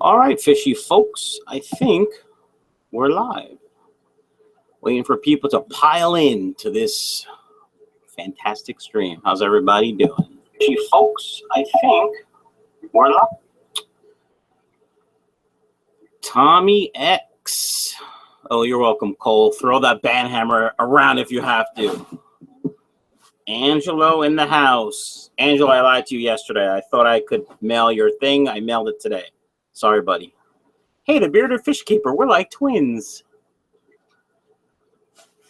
All right, fishy folks, I think we're live. Waiting for people to pile in to this fantastic stream. How's everybody doing? Fishy folks, I think we're live. Tommy X. Oh, you're welcome, Cole. Throw that band hammer around if you have to. Angelo in the house. Angelo, I lied to you yesterday. I thought I could mail your thing. I mailed it today. Sorry, buddy. Hey, the bearded fish keeper. We're like twins.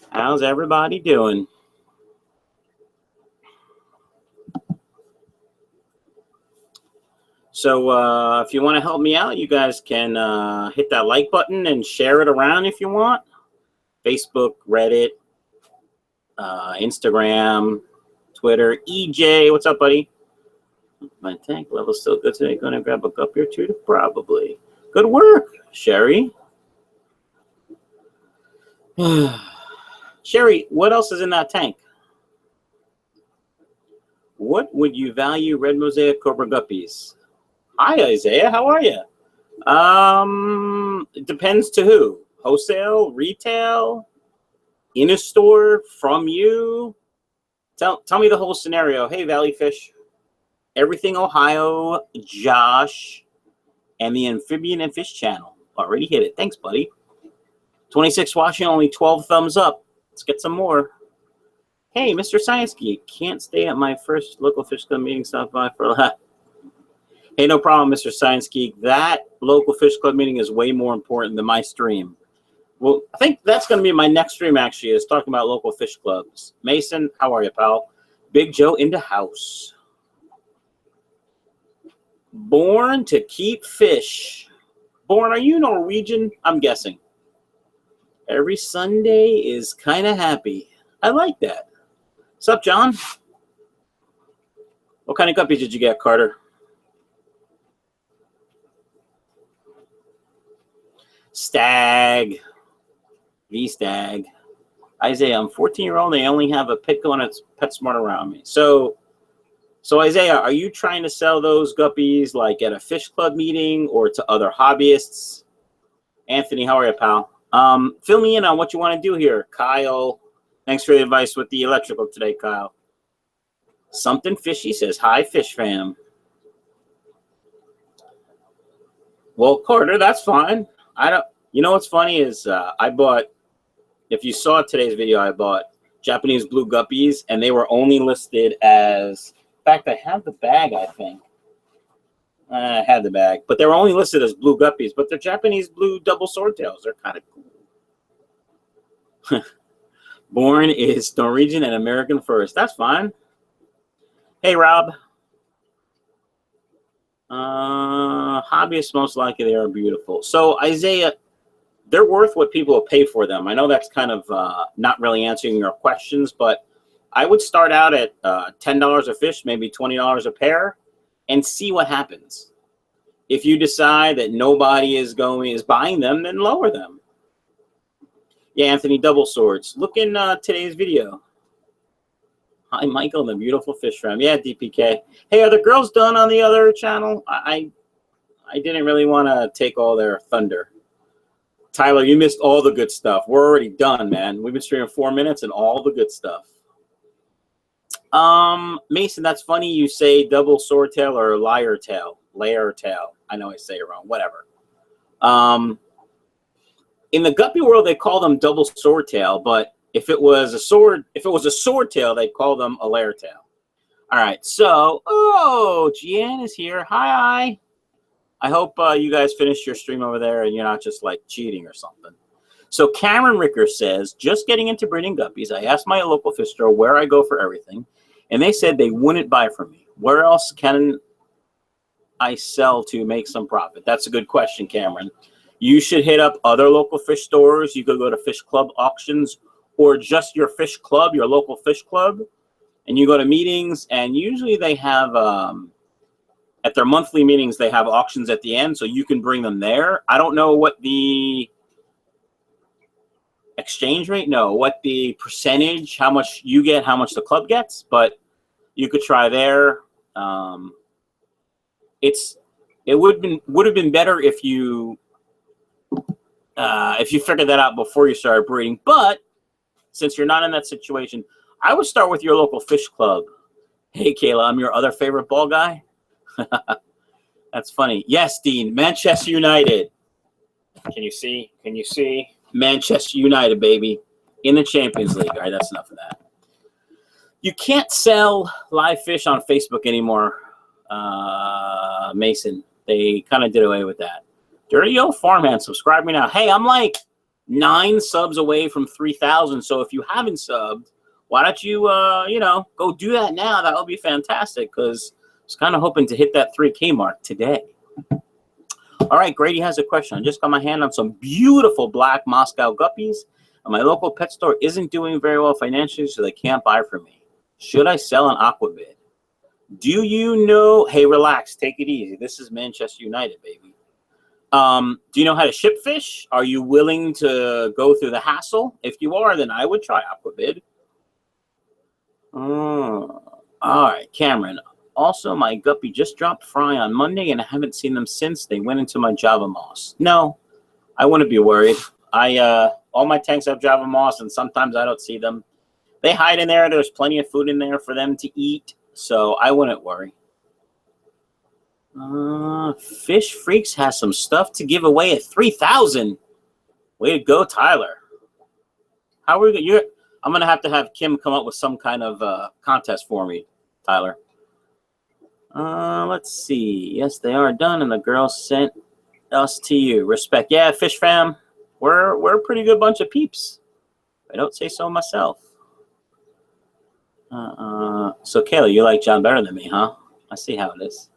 How's everybody doing? So if you want to help me out, you guys can hit that like button and share it around if you want. Facebook, Reddit, Instagram, Twitter. EJ, what's up, buddy? My tank level's still good today. Gonna grab a guppy or two, probably. Good work, Sherry. Sherry, what else is in that tank? What would you value red mosaic cobra guppies? Hi, Isaiah. How are you? It depends to who. Wholesale, retail, in a store, from you. Tell me the whole scenario. Hey, Valley Fish. Everything Ohio, Josh, and the Amphibian and Fish channel. Already hit it. Thanks, buddy. 26 watching, only 12 thumbs up. Let's get some more. Hey, Mr. Science Geek. Can't stay at my first local fish club meeting. Stop by for a lot. Hey, no problem, Mr. Science Geek. That local fish club meeting is way more important than my stream. Well, I think that's going to be my next stream, actually, is talking about local fish clubs. Mason, how are you, pal? Big Joe in the house. Born to keep fish. Born, are you Norwegian? I'm guessing. Every Sunday is kind of happy. I like that. What's up, John? What kind of guppies did you get, Carter? Stag. V-Stag. Isaiah, I'm 14-year-old. They only have a Pitco and it's PetSmart around me. So Isaiah, are you trying to sell those guppies like at a fish club meeting or to other hobbyists? Anthony, how are you, pal? Fill me in on what you want to do here. Kyle, thanks for the advice with the electrical today, Kyle. Something Fishy says, hi, Fish fam. Well, Carter, that's fine. You know what's funny is I bought, if you saw today's video, I bought Japanese blue guppies, and they were only listed as, in fact, I have the bag, I think. I had the bag, but they were only listed as blue guppies, but they're Japanese blue double swordtails. They're kind of cool. Born is Norwegian and American first. That's fine. Hey, Rob. Hobbyists, most likely they are beautiful. So, Isaiah, they're worth what people will pay for them. I know that's kind of not really answering your questions, but I would start out at $10 a fish, maybe $20 a pair, and see what happens. If you decide that nobody is buying them, then lower them. Yeah, Anthony, double swords. Look in today's video. Hi, Michael, the beautiful fish fam. Yeah, DPK. Hey, are the girls done on the other channel? I didn't really want to take all their thunder. Tyler, you missed all the good stuff. We're already done, man. We've been streaming 4 minutes and all the good stuff. Mason, that's funny you say double swordtail or layer tail. I know I say it wrong. Whatever. In the guppy world, they call them double swordtail, but if it was a swordtail, they'd call them a layer tail. All right. So, Gian is here. Hi. I hope you guys finished your stream over there and you're not just like cheating or something. So Cameron Ricker says, just getting into breeding guppies. I asked my local fish store where I go for everything, and they said they wouldn't buy from me. Where else can I sell to make some profit? That's a good question, Cameron. You should hit up other local fish stores. You could go to fish club auctions or just your fish club, your local fish club, and you go to meetings, and usually they have at their monthly meetings, they have auctions at the end, so you can bring them there. I don't know what the exchange rate, what the percentage, how much you get, how much the club gets, but you could try there. It's It would have been better if you figured that out before you started breeding. But since you're not in that situation, I would start with your local fish club. Hey, Kayla, I'm your other favorite ball guy. That's funny. Yes, Dean, Manchester United. Can you see? Can you see? Manchester United, baby, in the Champions League. All right, that's enough of that. You can't sell live fish on Facebook anymore, Mason. They kind of did away with that. Dirty old farmhand, subscribe me now. Hey, I'm like 9 subs away from 3,000. So if you haven't subbed, why don't you, go do that now? That would be fantastic because I was kind of hoping to hit that 3K mark today. All right, Grady has a question. I just got my hand on some beautiful black Moscow guppies, and my local pet store isn't doing very well financially, so they can't buy from me. Should I sell an aquabid? Do you know? Hey, relax. Take it easy. This is Manchester United, baby. Do you know how to ship fish? Are you willing to go through the hassle? If you are, then I would try aquabid. All right, Cameron. Also, my guppy just dropped fry on Monday, and I haven't seen them since. They went into my Java moss. No, I wouldn't be worried. All my tanks have Java moss, and sometimes I don't see them. They hide in there. There's plenty of food in there for them to eat, so I wouldn't worry. Fish Freaks has some stuff to give away at 3,000. Way to go, Tyler. How are we? I'm gonna have to have Kim come up with some kind of contest for me, Tyler. Let's see. Yes, they are done, and the girls sent us to you. Respect. Yeah, Fish Fam, we're a pretty good bunch of peeps. I don't say so myself. So Kayla, you like John better than me, huh? I see how it is.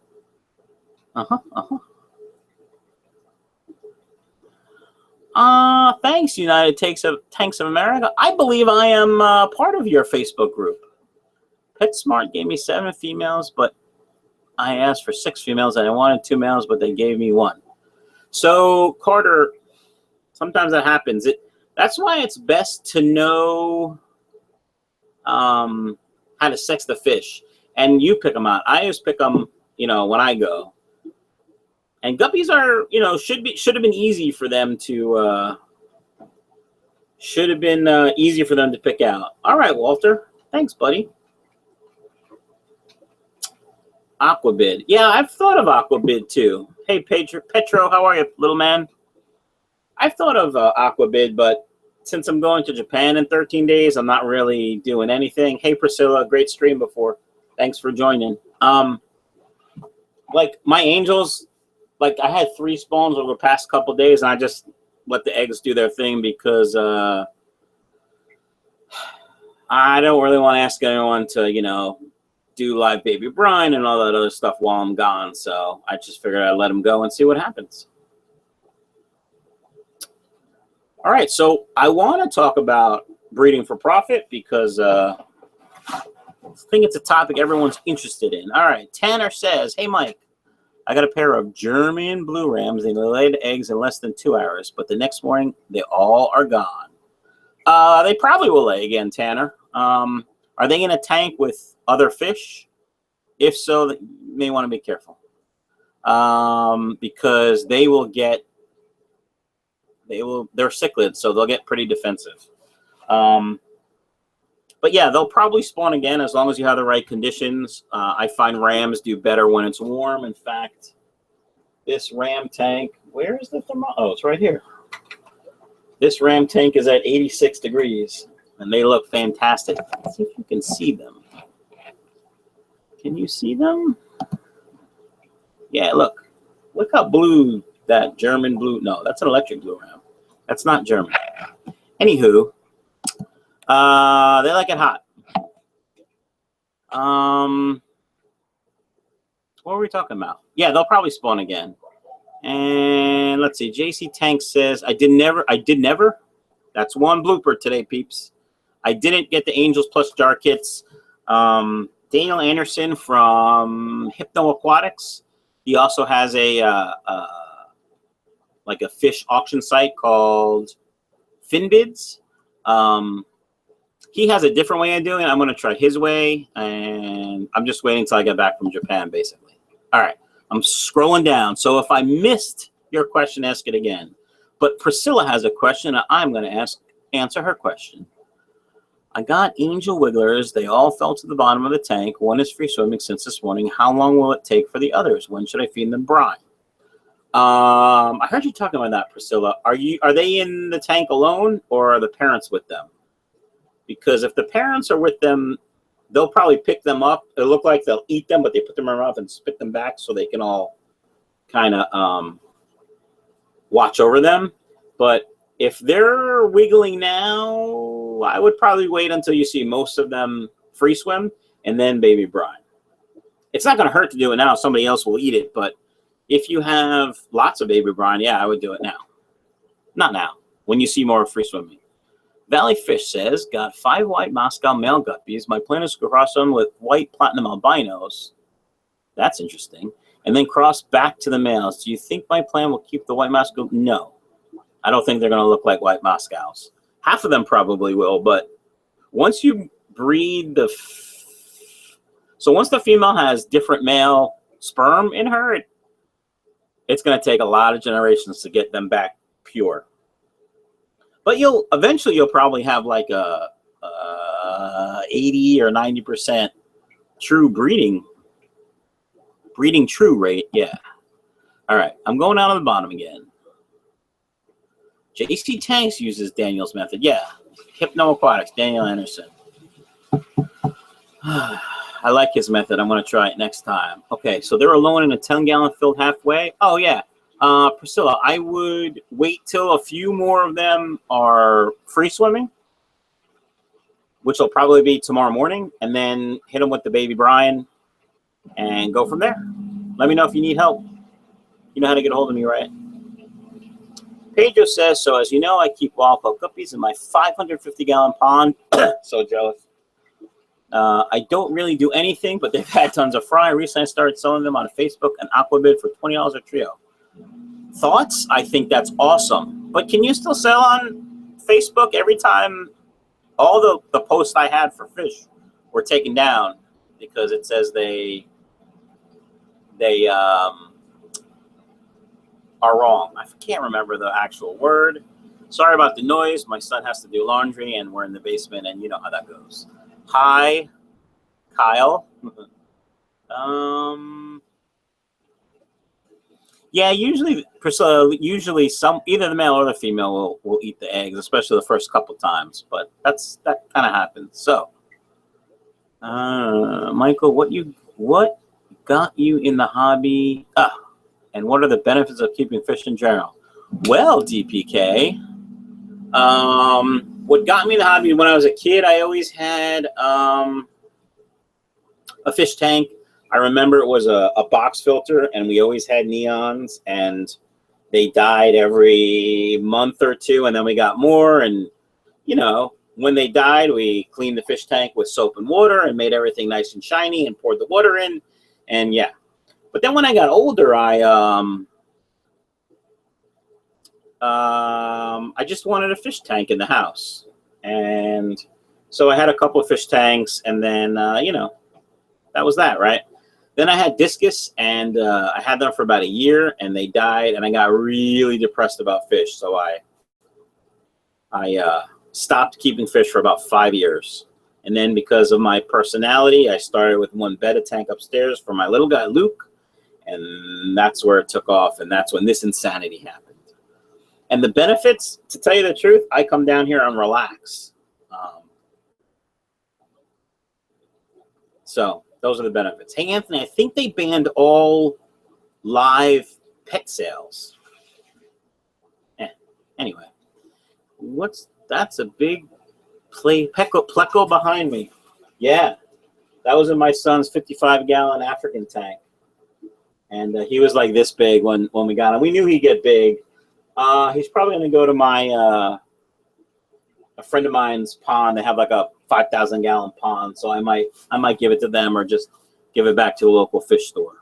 Thanks, United Tanks of America. I believe I am part of your Facebook group. PetSmart gave me 7 females, but I asked for 6 females, and I wanted 2 males, but they gave me 1. So, Carter, sometimes that happens. That's why it's best to know how to sex the fish. And you pick them out. I just pick them, when I go. And guppies are, should have been easy for them to, easy for them to pick out. All right, Walter. Thanks, buddy. Aquabid. Yeah, I've thought of aquabid too. Hey, Petro, how are you, little man? I've thought of aquabid, but since I'm going to Japan in 13 days, I'm not really doing anything. Hey, Priscilla, great stream before. Thanks for joining. Like my angels, like I had 3 spawns over the past couple days, and I just let the eggs do their thing because I don't really want to ask anyone to, do live baby brine and all that other stuff while I'm gone. So I just figured I'd let them go and see what happens. All right, so I want to talk about breeding for profit because I think it's a topic everyone's interested in. All right, Tanner says, hey, Mike, I got a pair of German blue rams. They laid eggs in less than 2 hours, but the next morning they all are gone. They probably will lay again, Tanner. Are they in a tank with other fish? If so, you may want to be careful because they're cichlids, so they'll get pretty defensive. But yeah, they'll probably spawn again as long as you have the right conditions. I find rams do better when it's warm. In fact, this ram tank, where is the thermometer? Oh, it's right here. This ram tank is at 86 degrees, and they look fantastic. Let's see if you can see them. Can you see them? Yeah, look. Look how blue that German blue. No, that's an electric blue ram. That's not German. Anywho, they like it hot. What were we talking about? Yeah, they'll probably spawn again. And let's see. JC Tank says, I did never. That's one blooper today, peeps. I didn't get the Angels Plus jar kits. Daniel Anderson from Hypno Aquatics. He also has like a fish auction site called Finbids. He has a different way of doing it. I'm going to try his way, and I'm just waiting until I get back from Japan, basically. All right. I'm scrolling down. So if I missed your question, ask it again. But Priscilla has a question, and I'm going to answer her question. I got angel wigglers. They all fell to the bottom of the tank. One is free swimming since this morning. How long will it take for the others? When should I feed them brine? I heard you talking about that, Priscilla. Are they in the tank alone, or are the parents with them? Because if the parents are with them, they'll probably pick them up. It look like they'll eat them, but they put them in their mouth and spit them back so they can all kind of watch over them. But if they're wiggling now, I would probably wait until you see most of them free swim and then baby brine. It's not going to hurt to do it now. Somebody else will eat it. But if you have lots of baby brine, yeah, I would do it now. Not now, when you see more free swimming. Valley Fish says, got 5 white Moscow male guppies. My plan is to cross them with white platinum albinos. That's interesting. And then cross back to the males. Do you think my plan will keep the white Moscow? No. I don't think they're going to look like white Moscows. Half of them probably will, but once you breed so once the female has different male sperm in her, it's going to take a lot of generations to get them back pure. But eventually you'll probably have like a 80 or 90% true breeding true rate. Yeah. All right. I'm going out on the bottom again. JC Tanks uses Daniel's method. Yeah. Hypno Aquatics, Daniel Anderson. I like his method. I'm going to try it next time. Okay. So they're alone in a 10-gallon filled halfway. Oh, yeah. Priscilla, I would wait till a few more of them are free swimming, which will probably be tomorrow morning, and then hit them with the baby brine and go from there. Let me know if you need help. You know how to get a hold of me, right? Pedro says, so as you know, I keep wild-caught guppies in my 550-gallon pond. So jealous. I don't really do anything, but they've had tons of fry. Recently, I started selling them on Facebook and Aquabid for $20 a trio. Thoughts? I think that's awesome. But can you still sell on Facebook? Every time all the posts I had for fish were taken down because it says they are wrong. I can't remember the actual word. Sorry about the noise. My son has to do laundry, and we're in the basement, and you know how that goes. Hi, Kyle. Yeah, usually either the male or the female will eat the eggs, especially the first couple times. But that kind of happens. So, Michael, what got you in the hobby? And what are the benefits of keeping fish in general? Well, DPK, what got me in the hobby when I was a kid, I always had a fish tank. I remember it was a box filter, and we always had neons, and they died every month or two, and then we got more. And, you know, when they died, we cleaned the fish tank with soap and water and made everything nice and shiny and poured the water in. And, yeah. But then when I got older, I just wanted a fish tank in the house. And so I had a couple of fish tanks, and then, you know, that was that, right? Then I had discus, and I had them for about a year, and they died, and I got really depressed about fish. So I stopped keeping fish for about 5 years. And then because of my personality, I started with one betta tank upstairs for my little guy, Luke. And that's where it took off, and that's when this insanity happened. And the benefits, to tell you the truth, I come down here and relax. So those are the benefits. Hey, Anthony, I think they banned all live pet sales. Anyway, that's a big pleco behind me. Yeah, that was in my son's 55-gallon African tank. And he was like this big when we got him. We knew he'd get big. He's probably going to go to my a friend of mine's pond. They have like a 5,000-gallon pond, so I might give it to them or just give it back to a local fish store.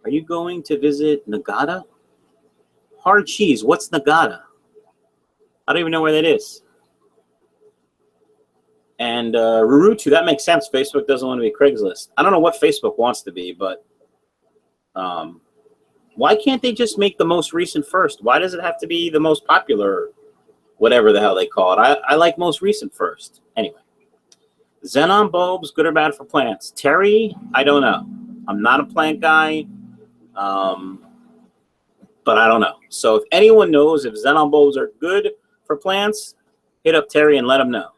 Are you going to visit Nagata? Hard cheese. What's Nagata? I don't even know where that is. And Rurutu, that makes sense. Facebook doesn't want to be Craigslist. I don't know what Facebook wants to be, but why can't they just make the most recent first? Why does it have to be the most popular, whatever the hell they call it? I like most recent first. Anyway, xenon bulbs, good or bad for plants? Terry, I don't know. I'm not a plant guy, but I don't know. So if anyone knows if xenon bulbs are good for plants, hit up Terry and let him know.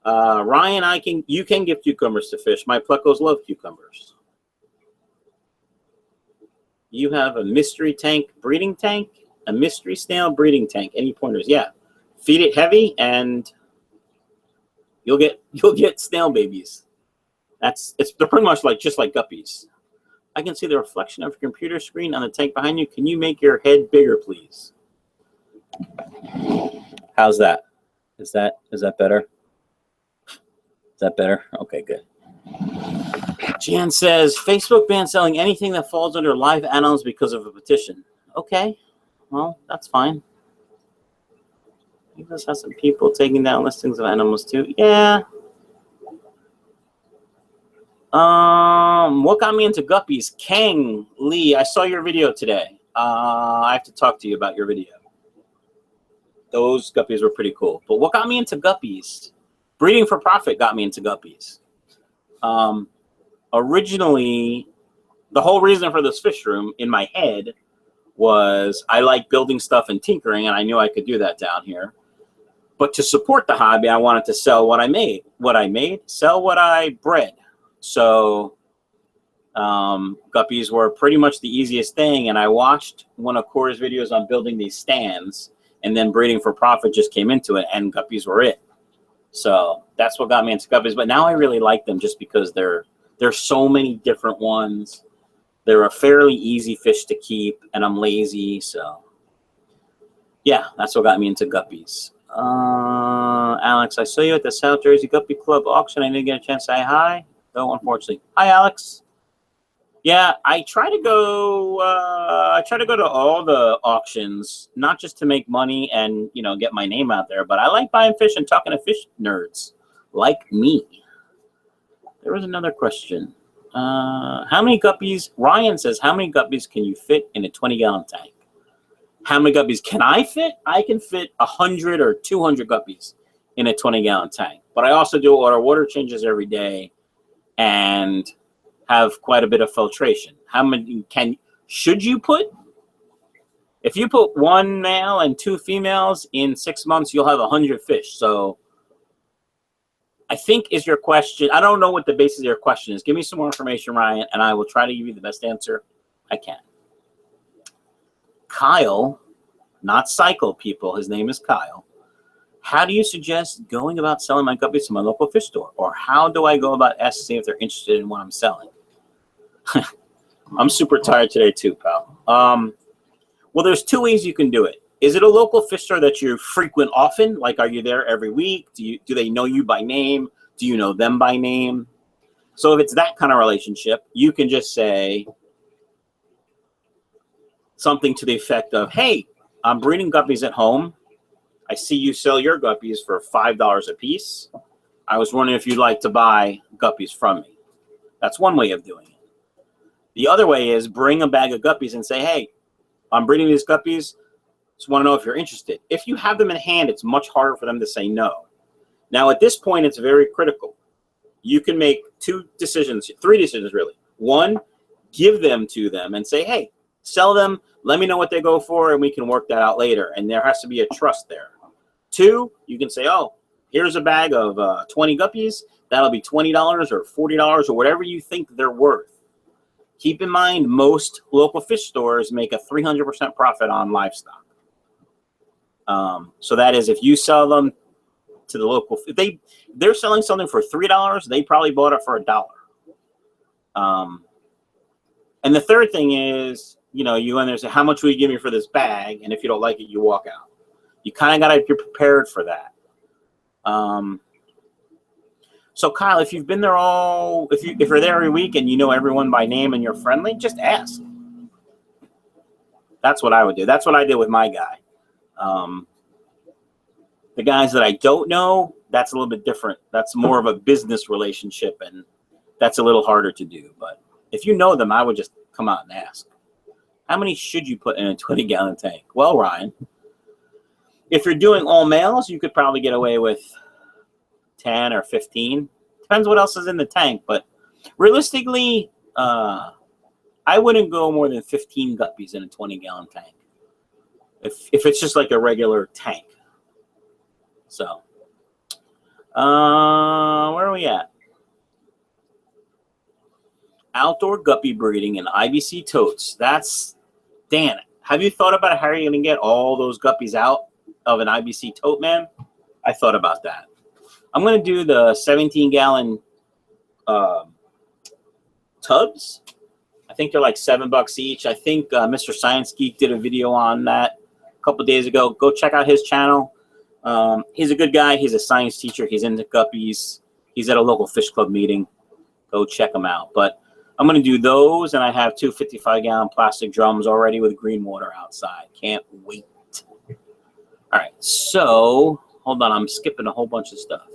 Ryan, you can give cucumbers to fish. My plecos love cucumbers. You have a mystery tank breeding tank, a mystery snail breeding tank. Any pointers? Yeah, feed it heavy, and you'll get snail babies. They're pretty much just like guppies. I can see the reflection of your computer screen on the tank behind you. Can you make your head bigger, please? How's that? Is that better? Is that better? Okay, good. Jan says, Facebook banned selling anything that falls under live animals because of a petition. Okay, well, that's fine. You just have some people taking down listings of animals too. Yeah. What got me into guppies? Kang Lee, I saw your video today. I have to talk to you about your video. Those guppies were pretty cool. But what got me into guppies? Breeding for profit got me into guppies. Originally, the whole reason for this fish room in my head was I like building stuff and tinkering, and I knew I could do that down here. But to support the hobby, I wanted to sell what I made. Sell what I bred. So guppies were pretty much the easiest thing, and I watched one of Cora's videos on building these stands, and then breeding for profit just came into it, and guppies were it. So that's what got me into guppies. But now I really like them just because there's so many different ones. They're a fairly easy fish to keep, and I'm lazy. So, yeah, that's what got me into guppies. Alex, I saw you at the South Jersey Guppy Club auction. I didn't get a chance to say hi, though, unfortunately. Hi, Alex. Yeah, I try to go to all the auctions, not just to make money and, get my name out there, but I like buying fish and talking to fish nerds like me. There was another question. How many guppies? Ryan says, how many guppies can you fit in a 20-gallon tank? How many guppies can I fit? I can fit 100 or 200 guppies in a 20-gallon tank. But I also do water changes every day and have quite a bit of filtration. How many should you put? If you put 1 male and 2 females in 6 months, you'll have 100 fish. So I think is your question. I don't know what the basis of your question is. Give me some more information, Ryan, and I will try to give you the best answer I can. Kyle, not Cycle people, his name is Kyle. How do you suggest going about selling my guppies to my local fish store? Or how do I go about asking if they're interested in what I'm selling? I'm super tired today too, pal. Well, there's 2 ways you can do it. Is it a local fish store that you frequent often? Like, are you there every week? Do they know you by name? Do you know them by name? So if it's that kind of relationship, you can just say something to the effect of, hey, I'm breeding guppies at home. I see you sell your guppies for $5 a piece. I was wondering if you'd like to buy guppies from me. That's one way of doing it. The other way is bring a bag of guppies and say, hey, I'm breeding these guppies. Just want to know if you're interested. If you have them in hand, it's much harder for them to say no. Now, at this point, it's very critical. You can make 3 decisions really. 1, give them to them and say, hey, sell them. Let me know what they go for, and we can work that out later. And there has to be a trust there. 2, you can say, oh, here's a bag of 20 guppies. That'll be $20 or $40 or whatever you think they're worth. Keep in mind, most local fish stores make a 300% profit on livestock. So that is, if you sell them to the local, if they're selling something for $3, they probably bought it for $1. And the third thing is, you go in there and say, how much will you give me for this bag? And if you don't like it, you walk out. You kind of got to be prepared for that. So Kyle, if you've been there if you're there every week and you know everyone by name and you're friendly, just ask. That's what I would do. That's what I did with my guy. The guys that I don't know, that's a little bit different. That's more of a business relationship, and that's a little harder to do. But if you know them, I would just come out and ask. How many should you put in a 20-gallon tank? Well, Ryan, if you're doing all males, you could probably get away with 10 or 15. Depends what else is in the tank, but realistically, I wouldn't go more than 15 guppies in a 20-gallon tank. If it's just like a regular tank. So, where are we at? Outdoor guppy breeding and IBC totes. That's, Dan, have you thought about how you're going to get all those guppies out of an IBC tote, man? I thought about that. I'm going to do the 17-gallon tubs. I think they're like $7 each. I think Mr. Science Geek did a video on that a couple days ago. Go check out his channel. He's a good guy. He's a science teacher. He's into guppies. He's at a local fish club meeting. Go check him out. But I'm going to do those, and I have 2 55-gallon plastic drums already with green water outside. Can't wait. All right, so hold on. I'm skipping a whole bunch of stuff.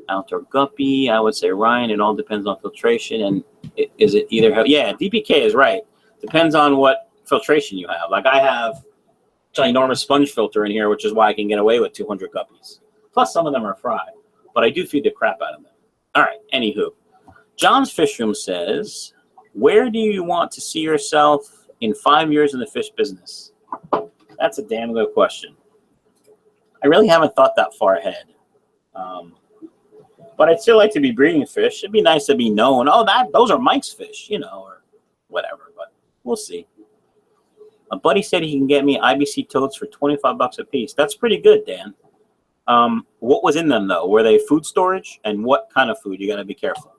Outdoor guppy, I would say, Ryan, it all depends on filtration. And is it either, yeah, DPK is right. Depends on what filtration you have. Like I have ginormous sponge filter in here, which is why I can get away with 200 guppies. Plus some of them are fried, but I do feed the crap out of them. All right, anywho. John's Fishroom says, where do you want to see yourself in 5 years in the fish business? That's a damn good question. I really haven't thought that far ahead. But I'd still like to be breeding fish. It'd be nice to be known. Oh, those are Mike's fish, you know, or whatever. But we'll see. A buddy said he can get me IBC totes for $25 a piece. That's pretty good, Dan. What was in them, though? Were they food storage? And what kind of food? You got to be careful.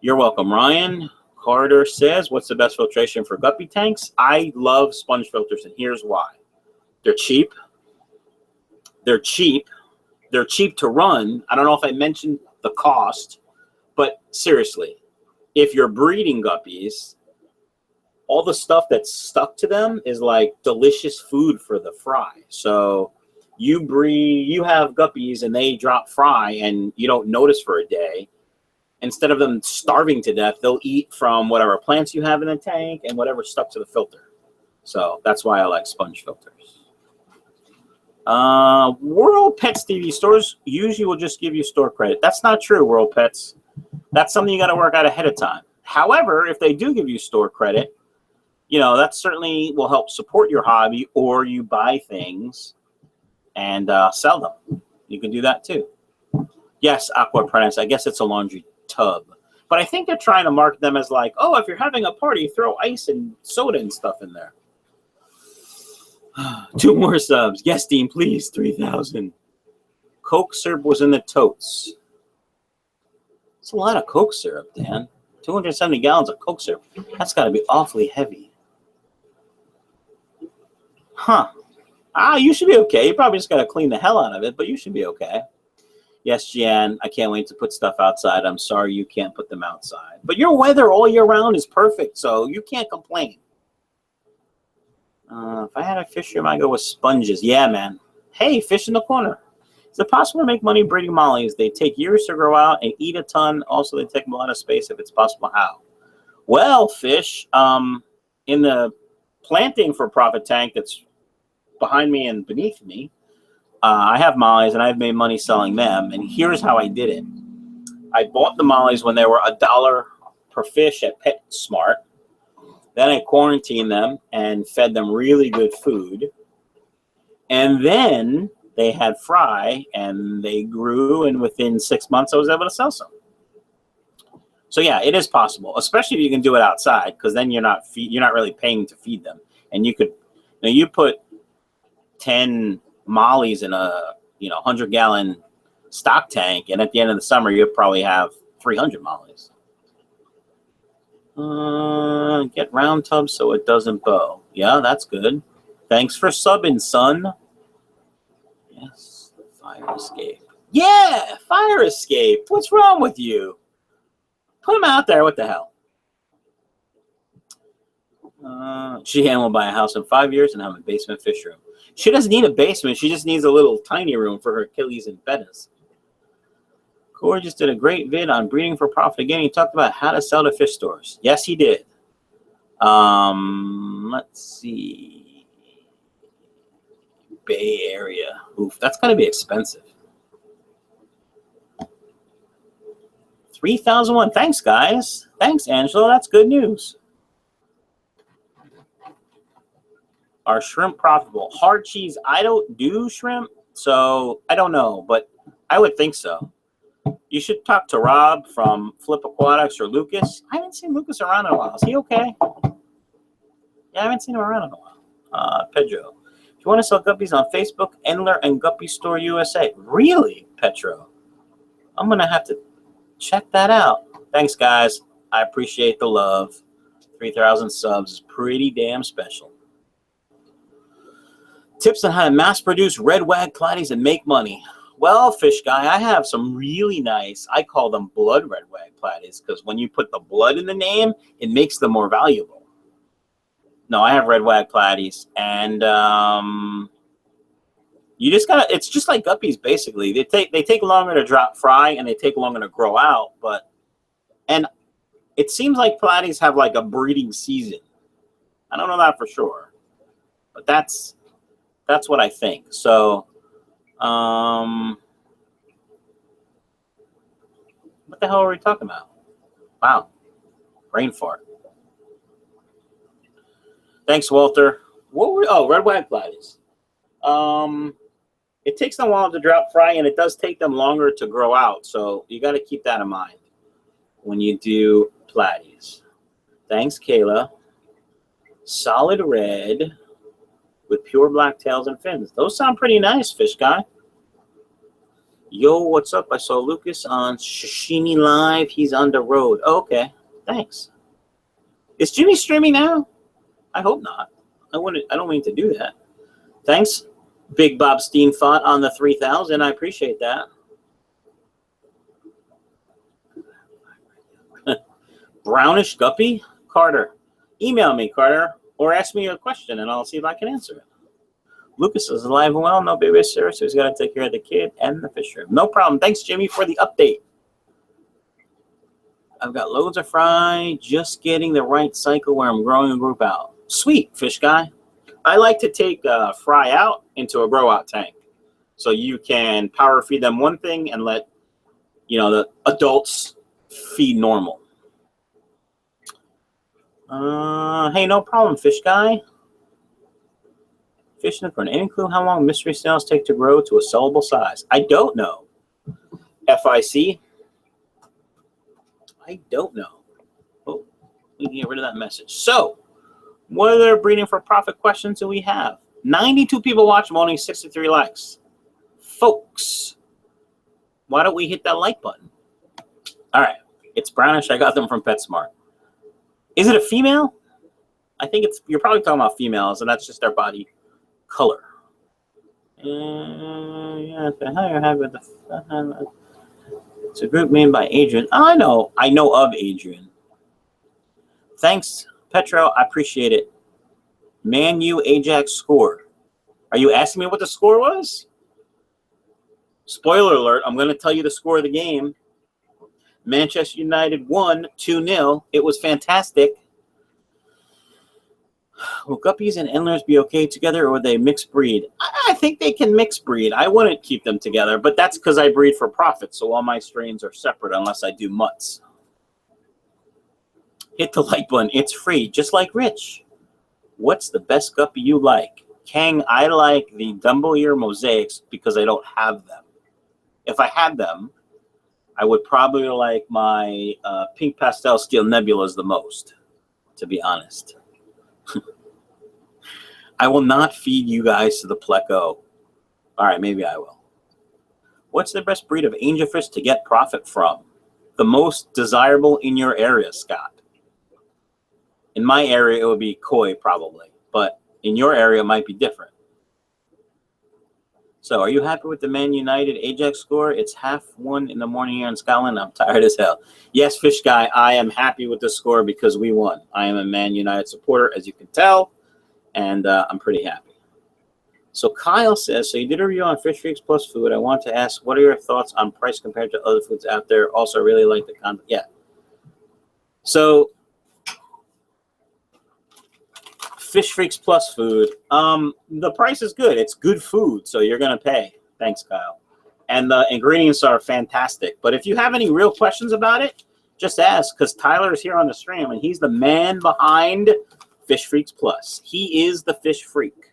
You're welcome, Ryan. Carter says, what's the best filtration for guppy tanks? I love sponge filters, and here's why. They're cheap. They're cheap. They're cheap to run. I don't know if I mentioned the cost, but seriously, if you're breeding guppies, all the stuff that's stuck to them is like delicious food for the fry. So you have guppies and they drop fry and you don't notice for a day. Instead of them starving to death, they'll eat from whatever plants you have in the tank and whatever stuck to the filter. So that's why I like sponge filters. World Pets TV stores usually will just give you store credit. That's not true, World Pets. That's something you got to work out ahead of time. However, if they do give you store credit, you know, that certainly will help support your hobby, or you buy things and sell them. You can do that too. Yes, Aqua Apprentice. I guess it's a laundry tub. But I think they're trying to market them as like, oh, if you're having a party, throw ice and soda and stuff in there. 2 more subs. Yes, Dean, please. 3,000. Coke syrup was in the totes. It's a lot of Coke syrup, Dan. 270 gallons of Coke syrup. That's got to be awfully heavy. Huh. You should be okay. You probably just got to clean the hell out of it, but you should be okay. Yes, Jan, I can't wait to put stuff outside. I'm sorry you can't put them outside. But your weather all year round is perfect, so you can't complain. If I had a fish room, I'd go with sponges. Yeah, man. Hey, fish in the corner. Is it possible to make money breeding mollies? They take years to grow out and eat a ton. Also, they take a lot of space. If it's possible, how? Well, fish, in the planting for profit tank that's behind me and beneath me, I have mollies, and I've made money selling them. And here's how I did it. I bought the mollies when they were $1 per fish at PetSmart. Then I quarantined them and fed them really good food. And then they had fry, and they grew, and within 6 months, I was able to sell some. So yeah, it is possible, especially if you can do it outside, because then you're not really paying to feed them. And you could, you put 10 mollies in a 100-gallon stock tank, and at the end of the summer, you'll probably have 300 mollies. Get round tubs so it doesn't bow. Yeah, that's good. Thanks for subbing, son. Yes, fire escape. Yeah, fire escape. What's wrong with you? Put them out there. What the hell? Jeanne will buy a house in 5 years and have a basement fish room. She doesn't need a basement. She just needs a little tiny room for her Achilles and Bettas. Corey just did a great vid on breeding for profit again. He talked about how to sell to fish stores. Yes, he did. Let's see. Bay Area. Oof, that's got to be expensive. 3,001. Thanks, guys. Thanks, Angelo. That's good news. Are shrimp profitable? Hard cheese. I don't do shrimp, so I don't know, but I would think so. You should talk to Rob from Flip Aquatics or Lucas. I haven't seen Lucas around in a while. Is he okay? Yeah, I haven't seen him around in a while. Pedro. If you want to sell guppies on Facebook, Endler and Guppy Store USA. Really, Petro? I'm going to have to check that out. Thanks, guys. I appreciate the love. 3,000 subs is pretty damn special. Tips on how to mass produce red wag platies and make money. Well, Fish Guy, I have some really nice, I call them blood red wag platies, because when you put the blood in the name, it makes them more valuable. No, I have red wag platies, and you just gotta, it's just like guppies basically. They take longer to drop fry and they take longer to grow out, and it seems like platies have like a breeding season. I don't know that for sure, but that's what I think. So, what the hell are we talking about? Wow, brain fart. Thanks, Walter. What were, oh, red wag platies. It takes them a while to drop fry, and it does take them longer to grow out. So you got to keep that in mind when you do platies. Thanks, Kayla. Solid red with pure black tails and fins. Those sound pretty nice, Fish Guy. Yo, what's up? I saw Lucas on Shishini Live. He's on the road. Oh, okay, thanks. Is Jimmy streaming now? I hope not. I don't mean to do that. Thanks, Big Bob Steenfot on the 3,000. I appreciate that. Brownish guppy? Carter. Email me, Carter, or ask me a question, and I'll see if I can answer it. Lucas is alive and well. No babysitter, so he's got to take care of the kid and the fish room. No problem. Thanks, Jimmy, for the update. I've got loads of fry, just getting the right cycle where I'm growing a group out. Sweet, Fish Guy. I like to take fry out into a grow out tank, so you can power feed them one thing and let the adults feed normal. Hey, no problem, Fish Guy. Fish unicorn. Any clue how long mystery snails take to grow to a sellable size? I don't know. FIC. I don't know. Oh, we can get rid of that message. So, what other breeding for profit questions do we have? 92 people watching, only 63 likes. Folks, why don't we hit that like button? All right. It's brownish. I got them from PetSmart. Is it a female? I think you're probably talking about females, and that's just their body color. Yeah, it's a group named by Adrian. Oh, I know of Adrian. Thanks, Petro. I appreciate it. Man U Ajax score. Are you asking me what the score was? Spoiler alert, I'm going to tell you the score of the game. Manchester United won 2-0. It was fantastic. Will guppies and endlers be okay together, or would they mix breed? I think they can mix breed. I wouldn't keep them together, but that's because I breed for profit, so all my strains are separate unless I do mutts. Hit the like button. It's free, just like Rich. What's the best guppy you like? Kang, I like the Dumble Ear Mosaics because I don't have them. If I had them, I would probably like my Pink Pastel Steel Nebulas the most, to be honest. I will not feed you guys to the pleco. All right, maybe I will. What's the best breed of angelfish to get profit from? The most desirable in your area, Scott. In my area, it would be koi probably, but in your area, it might be different. So, are you happy with the Man United Ajax score? It's 1:30 in the morning here in Scotland. I'm tired as hell. Yes, Fish Guy, I am happy with the score because we won. I am a Man United supporter, as you can tell, and I'm pretty happy. So Kyle says, so you did a review on Fish Freaks Plus food. I want to ask, what are your thoughts on price compared to other foods out there? Also, I really like the content. Yeah. So Fish Freaks Plus food, the price is good. It's good food, so you're going to pay. Thanks, Kyle. And the ingredients are fantastic. But if you have any real questions about it, just ask, because Tyler is here on the stream, and he's the man behind Fish Freaks Plus. He is the fish freak.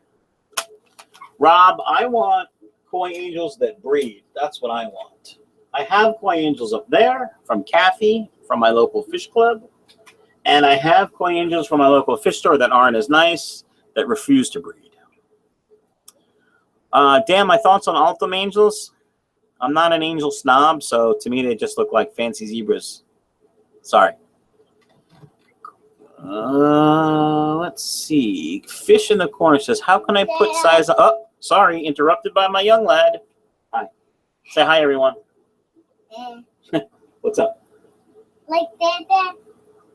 Rob, I want koi angels that breed. That's what I want. I have koi angels up there from Kathy, from my local fish club. And I have koi angels from my local fish store that aren't as nice, that refuse to breed. Dan, my thoughts on Altum angels? I'm not an angel snob, so to me they just look like fancy zebras. Sorry. Let's see. Fish in the corner says, how can I put size on? Oh, sorry, interrupted by my young lad. Hi. Say hi, everyone. What's up? Like that,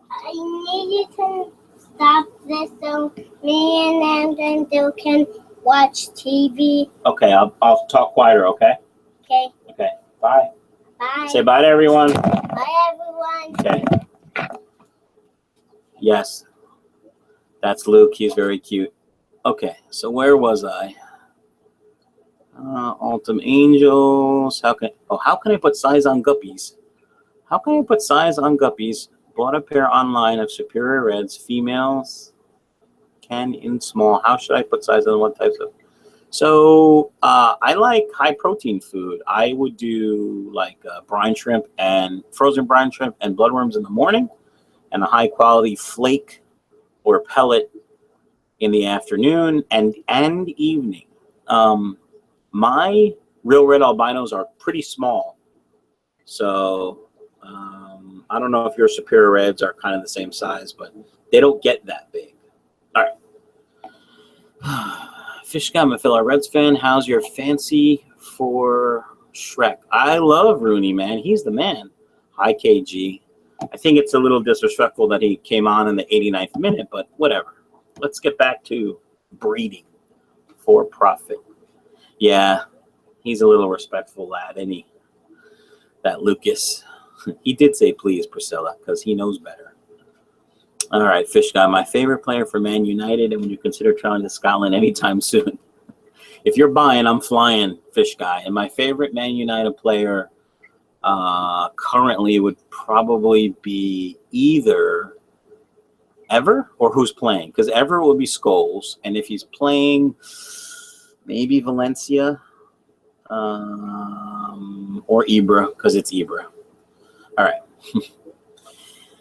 I need you to stop this so me and Andrew can watch TV. Okay, I'll talk quieter, okay? Okay. Okay, bye. Bye. Say bye to everyone. Bye, everyone. Okay. Yes. That's Luke. He's very cute. Okay, so where was I? Altum Angels. How can I put size on guppies? How can I put size on guppies? Bought a pair online of Superior Reds, females, can in small. How should I put size on what types of? So I like high protein food. I would do like brine shrimp and frozen brine shrimp and bloodworms in the morning, and a high quality flake or pellet in the afternoon and evening. My real red albinos are pretty small, so I don't know if your Superior Reds are kind of the same size, but they don't get that big. All right. Fish Guy, I'm a Reds fan. How's your fancy for Shrek? I love Rooney, man. He's the man. Hi, KG. I think it's a little disrespectful that he came on in the 89th minute, but whatever. Let's get back to breeding for profit. Yeah, he's a little respectful lad, isn't he? That Lucas. He did say please, Priscilla, because he knows better. All right, Fish Guy, my favorite player for Man United, and when you consider traveling to Scotland anytime soon. If you're buying, I'm flying, Fish Guy. And my favorite Man United player currently would probably be either Ever or who's playing. Because Ever would be Scholes, and if he's playing, maybe Valencia or Ibra, because it's Ibra. All right.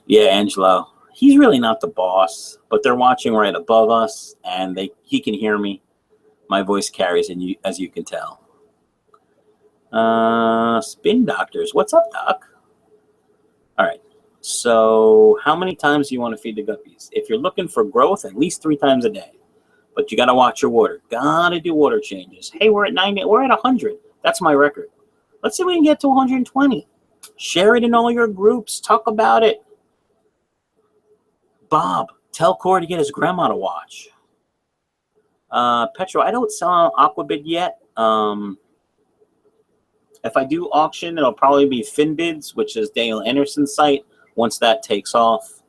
Yeah, Angelo. He's really not the boss, but they're watching right above us, and he can hear me. My voice carries, as you can tell. Spin Doctors. What's up, Doc? All right. So how many times do you want to feed the guppies? If you're looking for growth, at least 3 times a day. But you got to watch your water. Got to do water changes. Hey, we're at 90. We're at 100. That's my record. Let's see if we can get to 120. Share it in all your groups. Talk about it. Bob, tell Corey to get his grandma to watch. Petro, I don't sell on Aquabid yet. If I do auction, it'll probably be FinBids, which is Daniel Anderson's site, once that takes off.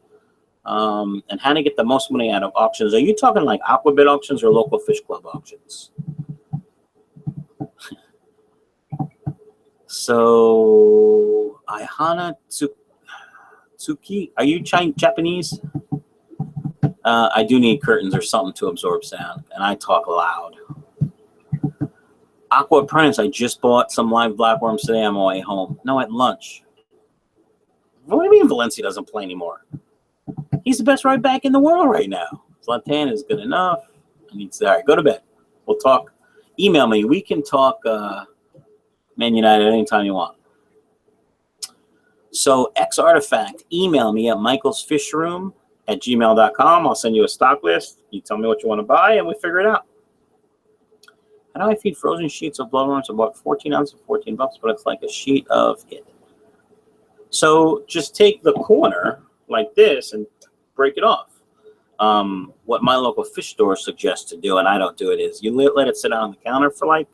And how to get the most money out of auctions. Are you talking like Aquabid auctions or local fish club auctions? So, Aihana Tsuki, are you Japanese? I do need curtains or something to absorb sound, and I talk loud. Aqua Prince, I just bought some live blackworms today on my way home. No, at lunch. What do you mean Valencia doesn't play anymore? He's the best right back in the world right now. His left hand is good enough. All right, go to bed. We'll talk. Email me. We can talk Man United anytime you want. So, X Artifact, email me at michaelsfishroom@gmail.com. I'll send you a stock list. You tell me what you want to buy, and we figure it out. How do I feed frozen sheets of bloodworms? About 14 ounces, 14 bucks, but it's like a sheet of it. So just take the corner like this and break it off. What my local fish store suggests to do, and I don't do it, is you let it sit on the counter for like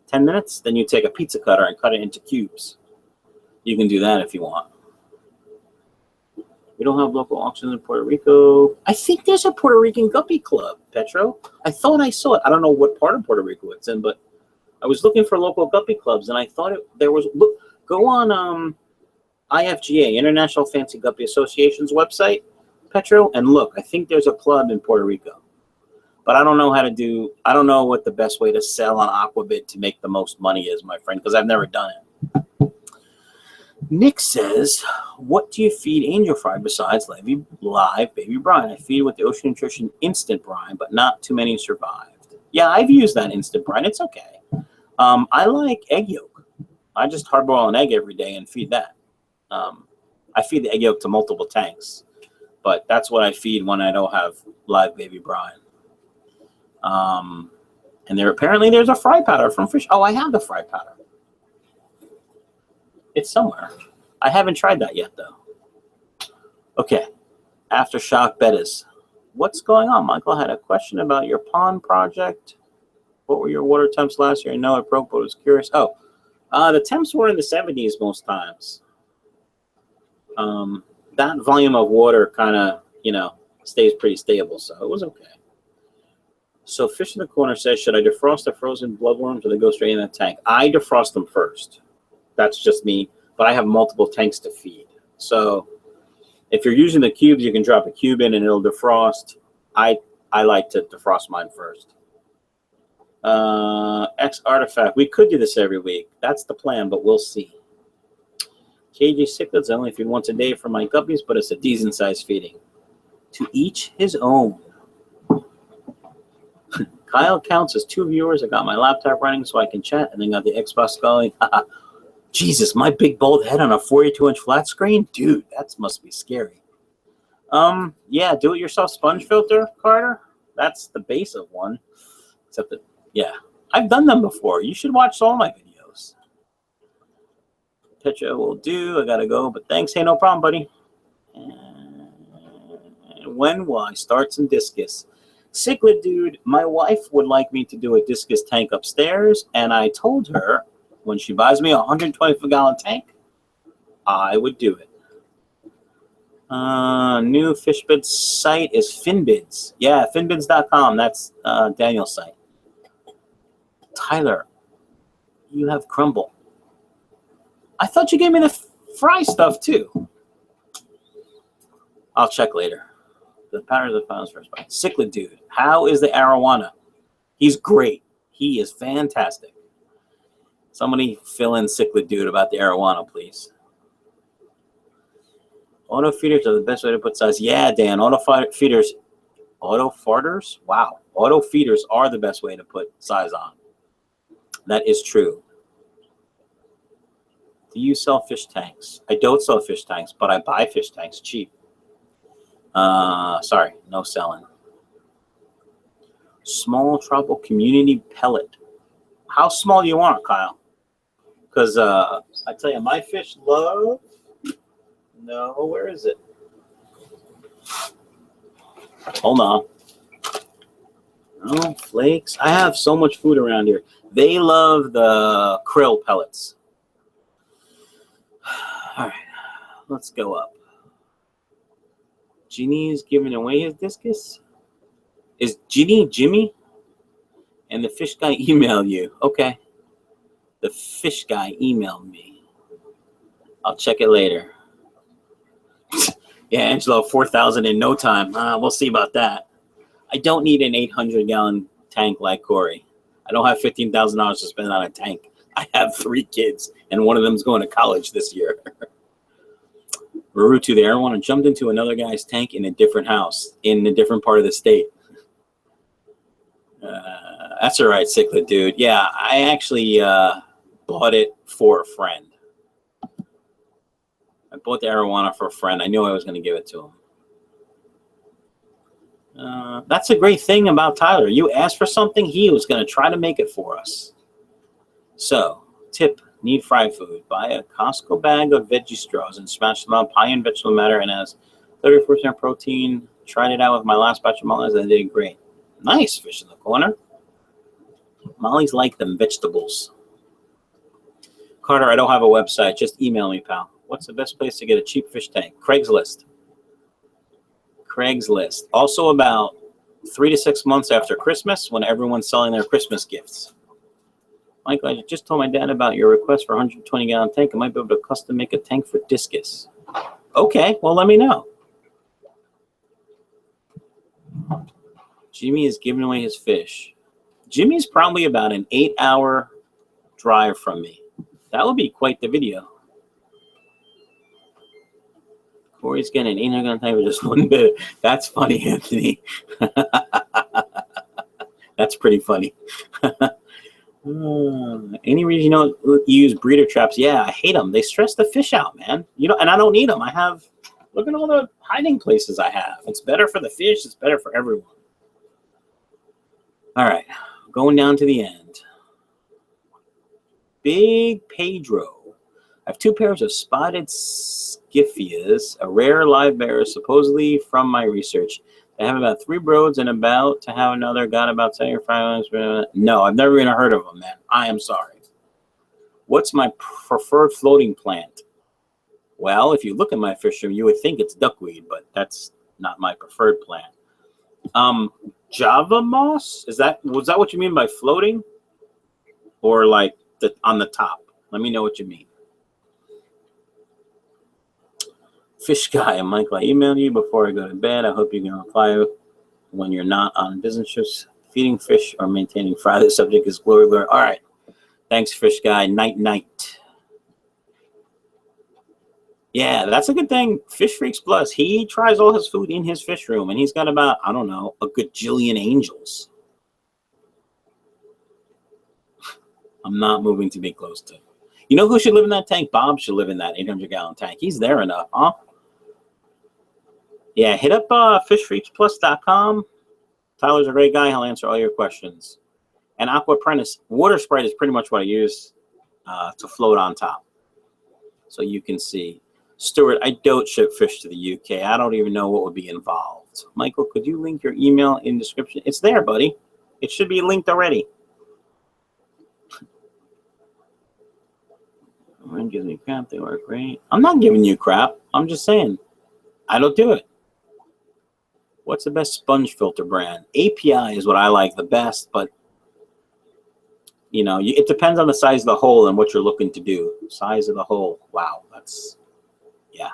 10 minutes. Then you take a pizza cutter and cut it into cubes. You can do that if you want. We don't have local auctions in Puerto Rico. I think there's a Puerto Rican guppy club, Petro. I thought I saw it. I don't know what part of Puerto Rico it's in, but I was looking for local guppy clubs, and I thought there was. Look, go on IFGA, International Fancy Guppy Association's website, Petro, and look. I think there's a club in Puerto Rico, but I don't know how to do. I don't know what the best way to sell on Aquabit to make the most money is, my friend, because I've never done it. Nick says, what do you feed Angel Fry besides live baby brine? I feed with the Ocean Nutrition instant brine, but not too many survived. Yeah, I've used that instant brine. It's okay. I like egg yolk. I just hard boil an egg every day and feed that. I feed the egg yolk to multiple tanks, but that's what I feed when I don't have live baby brine. And there's a fry powder from Fish. Oh, I have the fry powder. It's somewhere. I haven't tried that yet, though. Okay. Aftershock Bettas. What's going on, Michael? I had a question about your pond project. What were your water temps last year? I know it broke, but I was curious. Oh, the temps were in the 70s most times. That volume of water kind of, stays pretty stable, so it was okay. So Fish in the Corner says, should I defrost the frozen bloodworms or they go straight in the tank? I defrost them first. That's just me, but I have multiple tanks to feed. So if you're using the cubes, you can drop a cube in and it'll defrost. I like to defrost mine first. X Artifact. We could do this every week. That's the plan, but we'll see. KJ Cichlids, I only feed once a day for my guppies, but it's a decent size feeding. To each his own. Kyle counts as 2 viewers. I got my laptop running so I can chat, and then got the Xbox going. Jesus, my big bald head on a 42-inch flat screen? Dude, that must be scary. Yeah, do-it-yourself sponge filter, Carter. That's the base of one. Except that, yeah. I've done them before. You should watch all my videos. Petra will do. I gotta go, but thanks. Hey, no problem, buddy. And when will I start some discus? Cichlid dude, my wife would like me to do a discus tank upstairs, and I told her when she buys me a 125-gallon tank, I would do it. New FishBids site is FinBids. Yeah, finbids.com. That's Daniel's site. Tyler, you have crumble. I thought you gave me the fry stuff too. I'll check later. The powder of the finals first bite. Cichlid dude, how is the arowana? He's great. He is fantastic. Somebody fill in Cichlid dude about the arowana, please. Auto feeders are the best way to put size. Yeah, Dan, auto feeders. Auto farters? Wow. Auto feeders are the best way to put size on. That is true. Do you sell fish tanks? I don't sell fish tanks, but I buy fish tanks cheap. Sorry, no selling. Small tropical community pellet. How small do you want, Kyle? Because I tell you, my fish love. No, where is it? Hold on. Oh, flakes. I have so much food around here. They love the krill pellets. All right, let's go up. Ginny's giving away his discus? Is Ginny Jimmy? And the fish guy emailed you. Okay. The fish guy emailed me. I'll check it later. Yeah, Angelo, 4,000 in no time. We'll see about that. I don't need an 800-gallon tank like Corey. I don't have $15,000 to spend on a tank. I have 3 kids, and one of them's going to college this year. Marutu there. I want to jump into another guy's tank in a different house, in a different part of the state. That's all right, Cichlid dude. Yeah, I actually bought it for a friend. I bought the arowana for a friend. I knew I was going to give it to That's a great thing about Tyler. You asked for something, he was going to try to make it for us. So, tip, need fried food. Buy a Costco bag of veggie straws and smash them up high in vegetable matter and has 34% protein. Tried it out with my last batch of mollies and they did great. Nice, fish in the corner. Mollies like them vegetables. Carter, I don't have a website. Just email me, pal. What's the best place to get a cheap fish tank? Craigslist. Craigslist. Also about 3 to 6 months after Christmas when everyone's selling their Christmas gifts. Michael, I just told my dad about your request for a 120-gallon tank. I might be able to custom make a tank for discus. Okay, well, let me know. Jimmy is giving away his fish. Jimmy's probably about an 8-hour drive from me. That would be quite the video. Corey's getting an 800-gallon tank with just one bit. That's funny, Anthony. That's pretty funny. Any reason you don't use breeder traps? Yeah, I hate them. They stress the fish out, man. You know, and I don't need them. I have, look at all the hiding places I have. It's better for the fish. It's better for everyone. All right, going down to the end. Big Pedro. I have 2 pairs of spotted skiffias, a rare live bear, supposedly from my research. I have about 3 broeds and about to have another. Got about 75 minutes. No, I've never even heard of them, man. I am sorry. What's my preferred floating plant? Well, if you look at my fish room, you would think it's duckweed, but that's not my preferred plant. Java moss? Was that what you mean by floating? Or like on the top? Let me know what you mean. Fish guy, Michael, I emailed you before I go to bed. I hope you can reply when you're not on business trips. Feeding fish or maintaining fry. The subject is glory. All right. Thanks, fish guy. Night, night. Yeah, that's a good thing. Fish Freaks Plus, he tries all his food in his fish room, and he's got about, I don't know, a gajillion angels. I'm not moving to be close to. You know who should live in that tank? Bob should live in that 800-gallon tank. He's there enough, huh? Yeah, hit up fishfreaksplus.com. Tyler's a great guy. He'll answer all your questions. And Aqua Apprentice, water sprite is pretty much what I use to float on top. So you can see. Stuart, I don't ship fish to the UK. I don't even know what would be involved. Michael, could you link your email in description? It's there, buddy. It should be linked already. Everyone gives me crap. They work great. I'm not giving you crap. I'm just saying I don't do it. What's the best sponge filter brand? API is what I like the best, but you know, it depends on the size of the hole and what you're looking to do. Size of the hole. Wow, that's, yeah.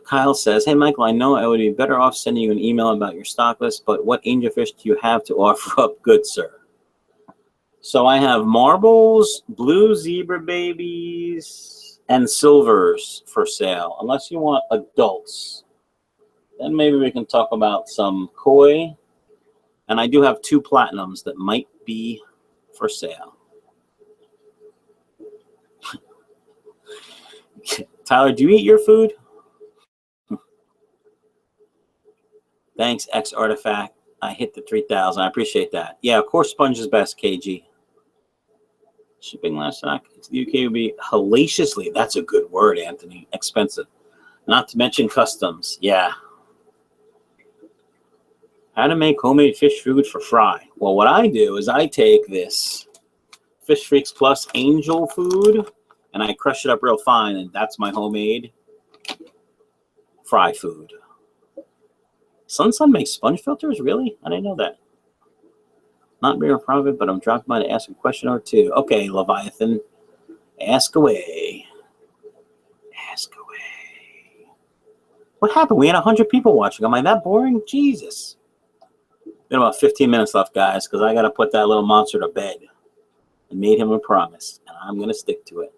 Kyle says, hey, Michael, I know I would be better off sending you an email about your stock list, but what angelfish do you have to offer up, good sir? So I have marbles, blue zebra babies, and silvers for sale, unless you want adults. Then maybe we can talk about some koi. And I do have 2 platinums that might be for sale. Tyler, do you eat your food? Thanks, X Artifact. I hit the 3,000. I appreciate that. Yeah, of course, sponge is best, KG. Shipping last stock to the UK would be hellaciously, that's a good word, Anthony, expensive. Not to mention customs. Yeah. How to make homemade fish food for fry. Well, what I do is I take this Fish Freaks Plus angel food and I crush it up real fine, and that's my homemade fry food. Sun makes sponge filters? Really? I didn't know that. Not being a profit, but I'm dropping by to ask a question or two. Okay, Leviathan. Ask away. Ask away. What happened? We had 100 people watching. Am I that boring? Jesus. Been about 15 minutes left, guys, because I got to put that little monster to bed. I made him a promise, and I'm going to stick to it.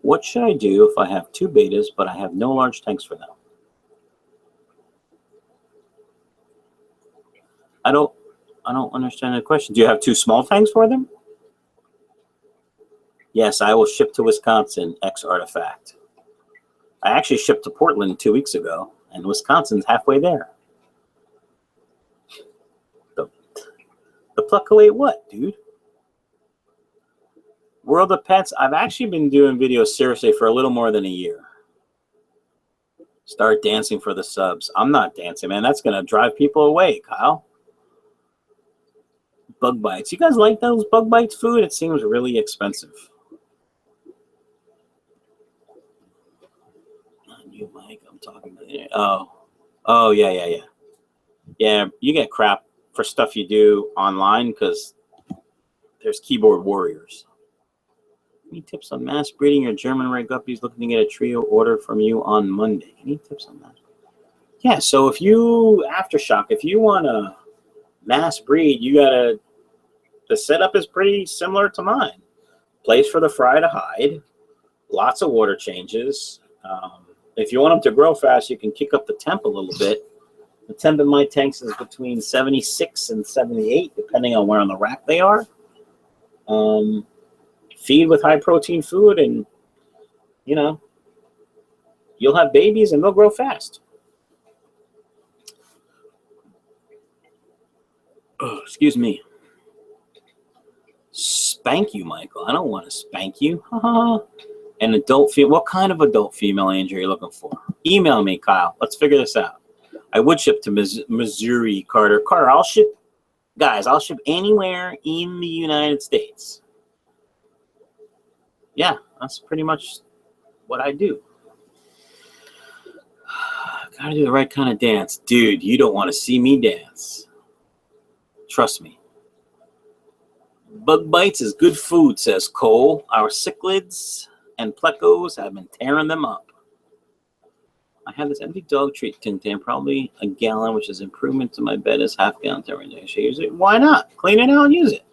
What should I do if I have 2 betas, but I have no large tanks for them? I don't understand the question. Do you have 2 small tanks for them? Yes, I will ship to Wisconsin, X Artifact. I actually shipped to Portland 2 weeks ago, and Wisconsin's halfway there. The pluck away what, dude? World of Pets, I've actually been doing videos seriously for a little more than a year. Start dancing for the subs. I'm not dancing, man. That's going to drive people away, Kyle. Bug bites. You guys like those bug bites food? It seems really expensive. You, Mike, I'm talking about it. Oh, yeah. Yeah, you get crap for stuff you do online because there's keyboard warriors. Any tips on mass breeding your German red guppies? Looking to get a trio order from you on Monday. Any tips on that? Yeah, so if you, Aftershock, if you want to mass breed, you got to, the setup is pretty similar to mine. Place for the fry to hide, lots of water changes. If you want them to grow fast, you can kick up the temp a little bit. The temp in my tanks is between 76 and 78, depending on where on the rack they are. Feed with high protein food, and you know, you'll have babies and they'll grow fast. Oh, excuse me. Spank you, Michael. I don't want to spank you. An adult female. What kind of adult female, Andrew, are you looking for? Email me, Kyle. Let's figure this out. I would ship to Missouri, Carter. Carter, I'll ship, guys, I'll ship anywhere in the United States. Yeah, that's pretty much what I do. Gotta do the right kind of dance. Dude, you don't want to see me dance. Trust me. Bug bites is good food, says Cole. Our cichlids and plecos have been tearing them up. I have this empty dog treat tin can, probably a gallon, which is improvement to my bed is half gallon every day. Should I use it? Why not? Clean it out and use it.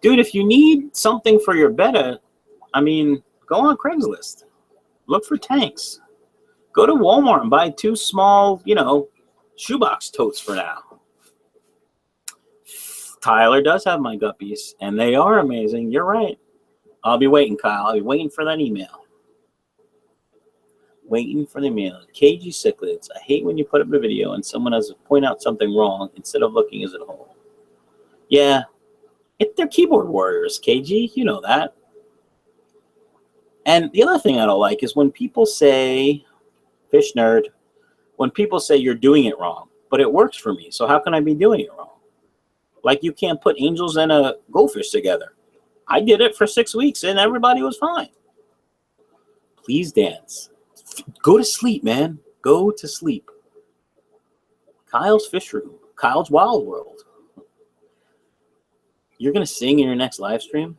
Dude, if you need something for your bed, I mean, go on Craigslist. Look for tanks. Go to Walmart and buy 2 small, you know, shoebox totes for now. Tyler does have my guppies, and they are amazing. You're right. I'll be waiting, Kyle. I'll be waiting for that email. Waiting for the email. KG cichlids. I hate when you put up a video and someone has to point out something wrong instead of looking as a whole. Yeah. They're keyboard warriors, KG. You know that. And the other thing I don't like is when people say, fish nerd, when people say you're doing it wrong, but it works for me. So how can I be doing it wrong? Like you can't put angels and a goldfish together. I did it for 6 weeks and everybody was fine. Please dance. Go to sleep, man. Go to sleep. Kyle's Fishroom. Kyle's Wild World. You're going to sing in your next live stream?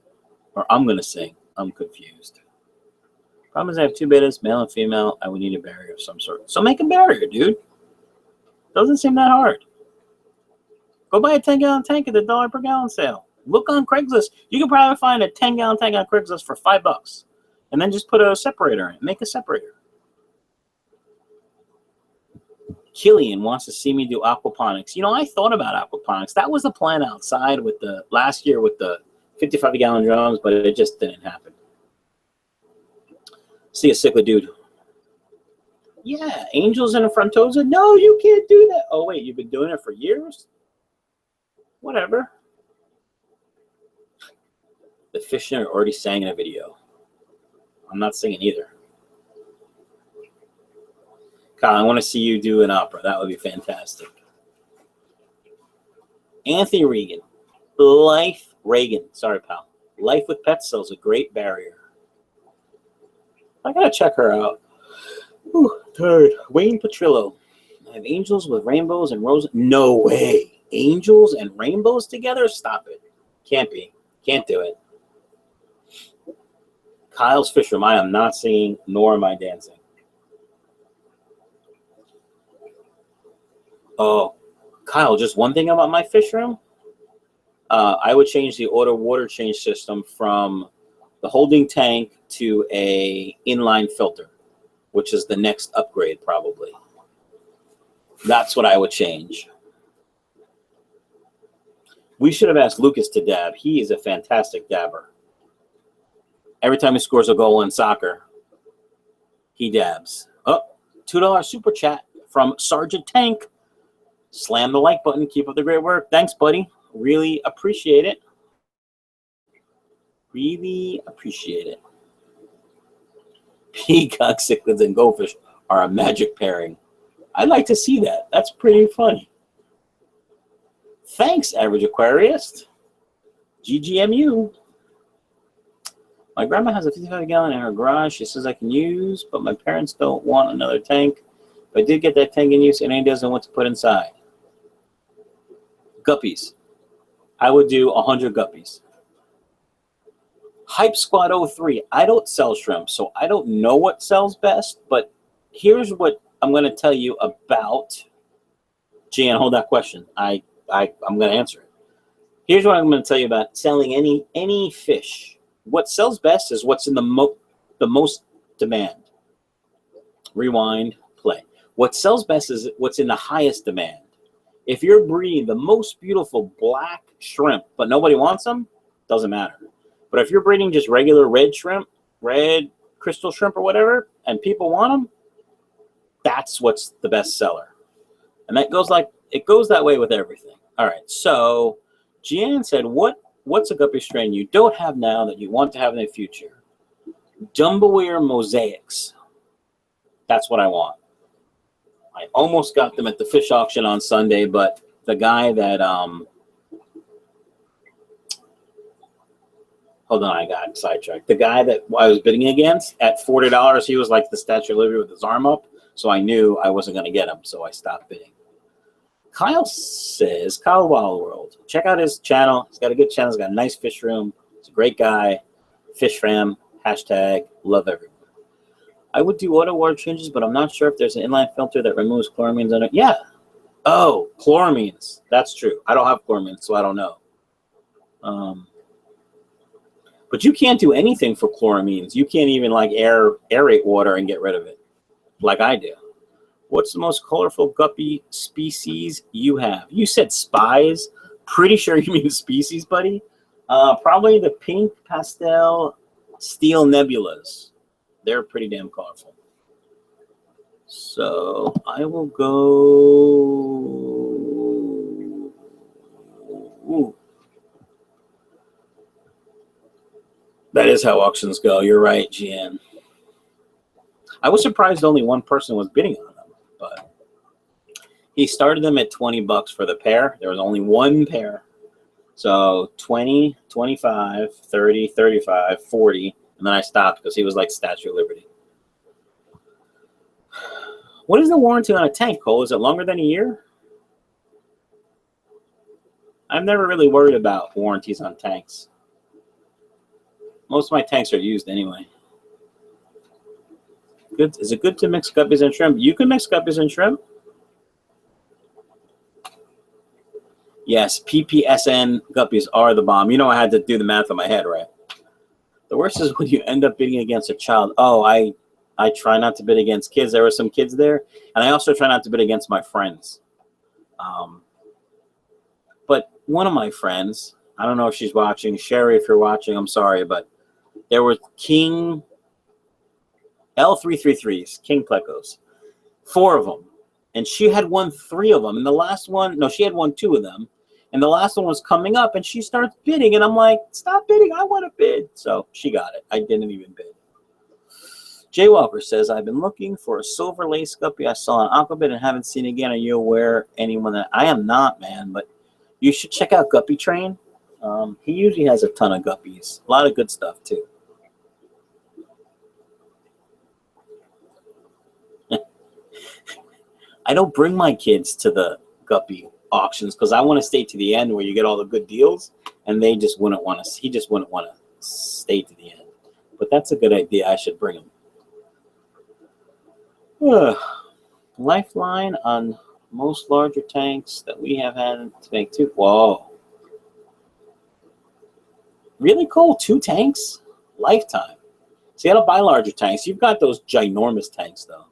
Or I'm going to sing? I'm confused. Problem is I have 2 betas, male and female. I would need a barrier of some sort. So make a barrier, dude. Doesn't seem that hard. Go buy a 10-gallon tank at the $1 per gallon sale. Look on Craigslist. You can probably find a 10-gallon tank on Craigslist for $5. And then just put a separator in it. Make a separator. Killian wants to see me do aquaponics. You know, I thought about aquaponics. That was the plan outside with the last year with the 55-gallon drums, but it just didn't happen. See a cichlid dude. Yeah, angels in a frontosa. No, you can't do that. Oh, wait, you've been doing it for years? Whatever. The fisherman already sang in a video. I'm not singing either. Kyle, I want to see you do an opera. That would be fantastic. Anthony Regan. Sorry, pal. Life with Pets sells a great barrier. I gotta check her out. Ooh, third. Wayne Petrillo. I have angels with rainbows and roses. No way. Angels and rainbows together? Stop it. Can't be. Can't do it. Kyle's Fishroom. I am not singing, nor am I dancing. Oh, Kyle, just one thing about my fish room. I would change the auto water change system from the holding tank to a inline filter, which is the next upgrade probably. That's what I would change. We should have asked Lucas to dab. He is a fantastic dabber. Every time he scores a goal in soccer, He dabs. Oh, $2 super chat from Sergeant Tank. Slam the like button. Keep up the great work. Thanks, buddy. Really appreciate it. Really appreciate it. Peacock cichlids and goldfish are a magic pairing. I'd like to see that. That's pretty funny. Thanks, average aquarist. GGMU. My grandma has a 55-gallon in her garage. She says I can use, but my parents don't want another tank. But I did get that tank in use, and he doesn't want to put inside. Guppies. I would do 100 guppies. Hype Squad 03. I don't sell shrimp, so I don't know what sells best, but here's what I'm going to tell you about. Jan, hold that question. I'm going to answer it. Here's what I'm going to tell you about selling any fish. What sells best is what's in the most demand. Rewind, play. What sells best is what's in the highest demand. If you're breeding the most beautiful black shrimp, but nobody wants them, doesn't matter. But if you're breeding just regular red shrimp, red crystal shrimp or whatever, and people want them, that's what's the best seller. And that goes it goes that way with everything. All right, so Gian said, what's a guppy strain you don't have now that you want to have in the future? Dumboweir mosaics. That's what I want. I almost got them at the fish auction on Sunday, but the guy that hold on, I got sidetracked. The guy that I was bidding against at $40, he was like the Statue of Liberty with his arm up, so I knew I wasn't going to get him, so I stopped bidding. Kyle says, Kyle Wild World. Check out his channel. He's got a good channel. He's got a nice fish room. He's a great guy. Fish fam. Hashtag love everyone. I would do auto water changes, but I'm not sure if there's an inline filter that removes chloramines in it. Yeah. Oh, chloramines. That's true. I don't have chloramines, so I don't know. But you can't do anything for chloramines. You can't even like aerate water and get rid of it like I do. What's the most colorful guppy species you have? You said spies. Pretty sure you mean species, buddy. Probably the pink pastel steel nebulas. They're pretty damn colorful. So I will go. Ooh. That is how auctions go. You're right, Gian. I was surprised only one person was bidding on them, but he started them at $20 for the pair. There was only one pair. So 20, 25, 30, 35, 40, and then I stopped because he was like Statue of Liberty. What is the warranty on a tank, Cole? Is it longer than a year? I'm never really worried about warranties on tanks. Most of my tanks are used anyway. Good. Is it good to mix guppies and shrimp? You can mix guppies and shrimp. Yes, PPSN guppies are the bomb. You know I had to do the math in my head, right? The worst is when you end up bidding against a child. Oh, I try not to bid against kids. There were some kids there. And I also try not to bid against my friends. But one of my friends, I don't know if she's watching. Sherry, if you're watching, I'm sorry, but there were King L333s, King Plecos, 4 of them. And she had won 3 of them. And the last one, no, she had won 2 of them. And the last one was coming up, and she starts bidding. And I'm like, stop bidding. I want to bid. So she got it. I didn't even bid. Jay Walker says, I've been looking for a silver lace guppy I saw on Aquabid and haven't seen again. Are you aware anyone that I am not, man, but you should check out Guppy Train. He usually has a ton of guppies. A lot of good stuff, too. I don't bring my kids to the guppy auctions because I want to stay to the end where you get all the good deals, and they just wouldn't want to. He just wouldn't want to stay to the end. But that's a good idea. I should bring him. Lifeline on most larger tanks that we have had to make too. Whoa. Really cool. 2 tanks? Lifetime. See, I don't buy larger tanks. You've got those ginormous tanks, though.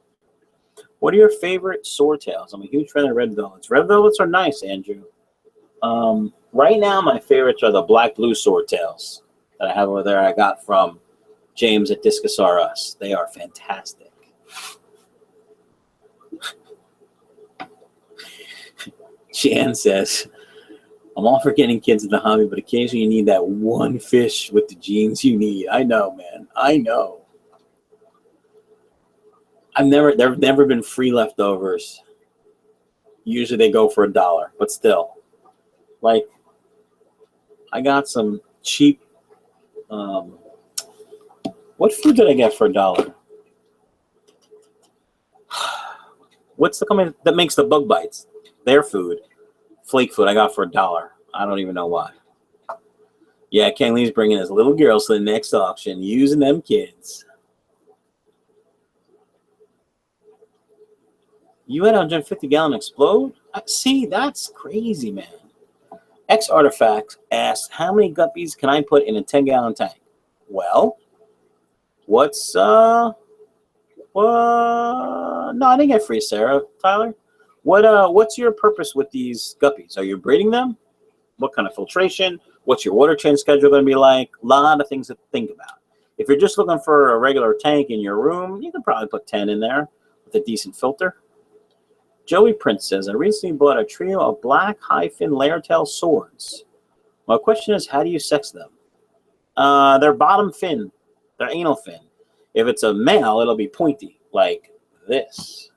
What are your favorite swordtails? I'm a huge fan of red velvets. Red velvets are nice, Andrew. Right now, my favorites are the black-blue swordtails that I have over there. I got from James at Discus R Us. They are fantastic. Jan says, I'm all for getting kids in the hobby, but occasionally you need that one fish with the genes you need. I know, man. I know. There've never been free leftovers. Usually they go for $1, but still. Like, I got some cheap, what food did I get for $1? What's the company that makes the bug bites? Their food, flake food, I got for $1. I don't even know why. Yeah, Ken Lee's bringing his little girls to the next auction, using them kids. You had a 150-gallon explode? See, that's crazy, man. X Artifacts asks, how many guppies can I put in a 10-gallon tank? Well, what's, no, I didn't get free, Sarah. Tyler? What's your purpose with these guppies? Are you breeding them? What kind of filtration? What's your water change schedule going to be like? A lot of things to think about. If you're just looking for a regular tank in your room, you can probably put 10 in there with a decent filter. Joey Prince says, I recently bought a trio of black high-fin layer-tail swords. My question is, how do you sex them? They're bottom fin. They're anal fin. If it's a male, it'll be pointy, like this,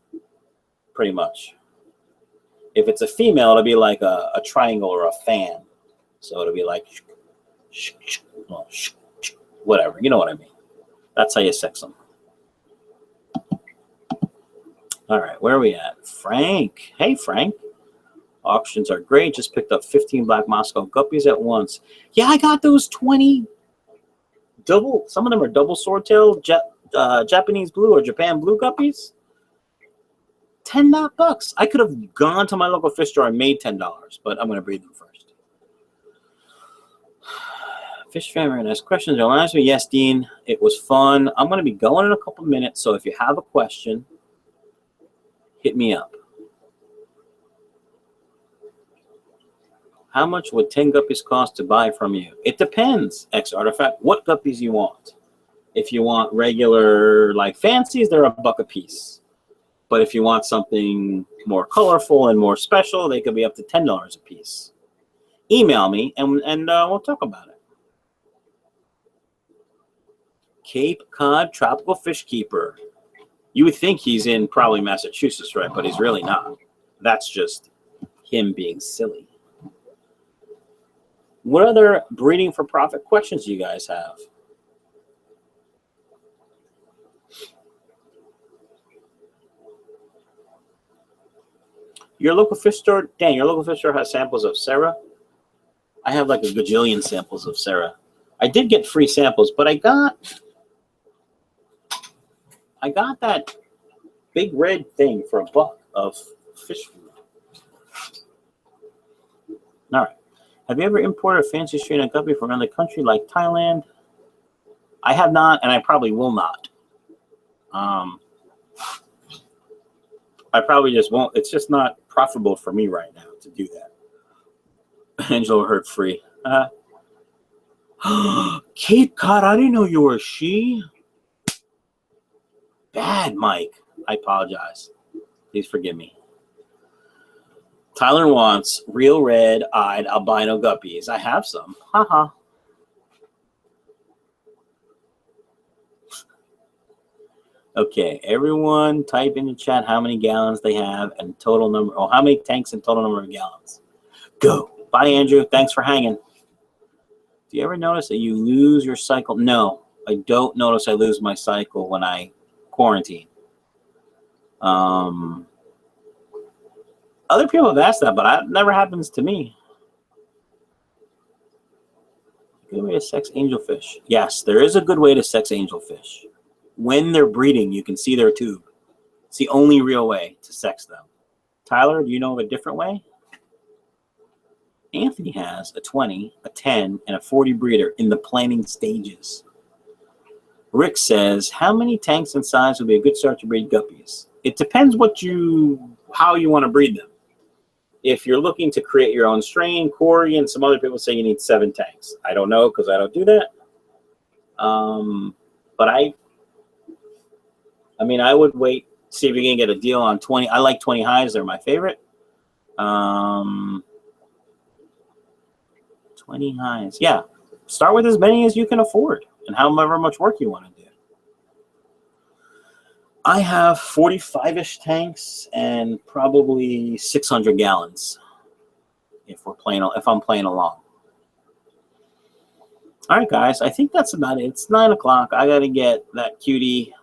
pretty much. If it's a female, it'll be like a triangle or a fan. So it'll be like, whatever. You know what I mean. That's how you sex them. All right, where are we at? Frank. Hey, Frank. Auctions are great. Just picked up 15 black Moscow guppies at once. Yeah, I got those 20 double. Some of them are double swordtail, Japanese blue or Japan blue guppies. $10 I could have gone to my local fish store and made $10, but I'm going to breed them first. Fish family, nice questions. You'll ask me. Yes, Dean. It was fun. I'm going to be going in a couple minutes, so if you have a question, hit me up. How much would 10 guppies cost to buy from you? It depends, X Artifact, what guppies you want. If you want regular, like fancies, they're $1 a piece. But if you want something more colorful and more special, they could be up to $10 a piece. Email me and we'll talk about it. Cape Cod Tropical Fish Keeper. You would think he's in probably Massachusetts, right? But he's really not. That's just him being silly. What other breeding for profit questions do you guys have? Your local fish store, Dan, your local fish store has samples of Sarah? I have like a gajillion samples of Sarah. I did get free samples, but I got that big red thing for $1 of fish food. All right. Have you ever imported a fancy strain of guppy from another country like Thailand? I have not, and I probably will not. I probably just won't. It's just not profitable for me right now to do that. Angela heard free. Cape Cod, I didn't know you were a she. Bad, Mike. I apologize. Please forgive me. Tyler wants real red-eyed albino guppies. I have some. Haha. Okay, everyone type in the chat how many gallons they have and total number, or how many tanks and total number of gallons. Go. Bye, Andrew. Thanks for hanging. Do you ever notice that you lose your cycle? No, I don't notice I lose my cycle when I quarantine. Other people have asked that, but that never happens to me. Good way to sex angelfish. Yes, there is a good way to sex angelfish. When they're breeding, you can see their tube. It's the only real way to sex them. Tyler, do you know of a different way? Anthony has a 20, a 10, and a 40 breeder in the planning stages. Rick says, how many tanks and size would be a good start to breed guppies? It depends how you want to breed them. If you're looking to create your own strain, Corey and some other people say you need 7 tanks. I don't know because I don't do that. But I mean, I would wait, see if you can get a deal on 20. I like 20 highs. They're my favorite. 20 highs. Yeah. Start with as many as you can afford and however much work you want to do. I have 45-ish tanks and probably 600 gallons if I'm playing along. All right, guys, I think that's about it. It's 9 o'clock. I got to get that cutie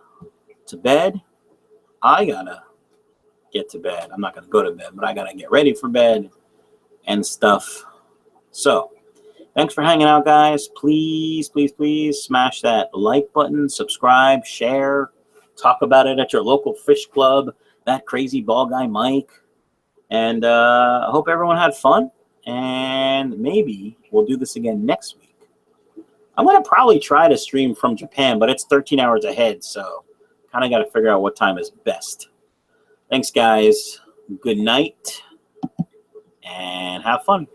to bed. I got to get to bed. I'm not going to go to bed, but I got to get ready for bed and stuff. So thanks for hanging out, guys. Please, please, please smash that like button, subscribe, share, talk about it at your local fish club, that crazy ball guy Mike. And I hope everyone had fun. And maybe we'll do this again next week. I'm going to probably try to stream from Japan, but it's 13 hours ahead, so kind of got to figure out what time is best. Thanks, guys. Good night, and have fun.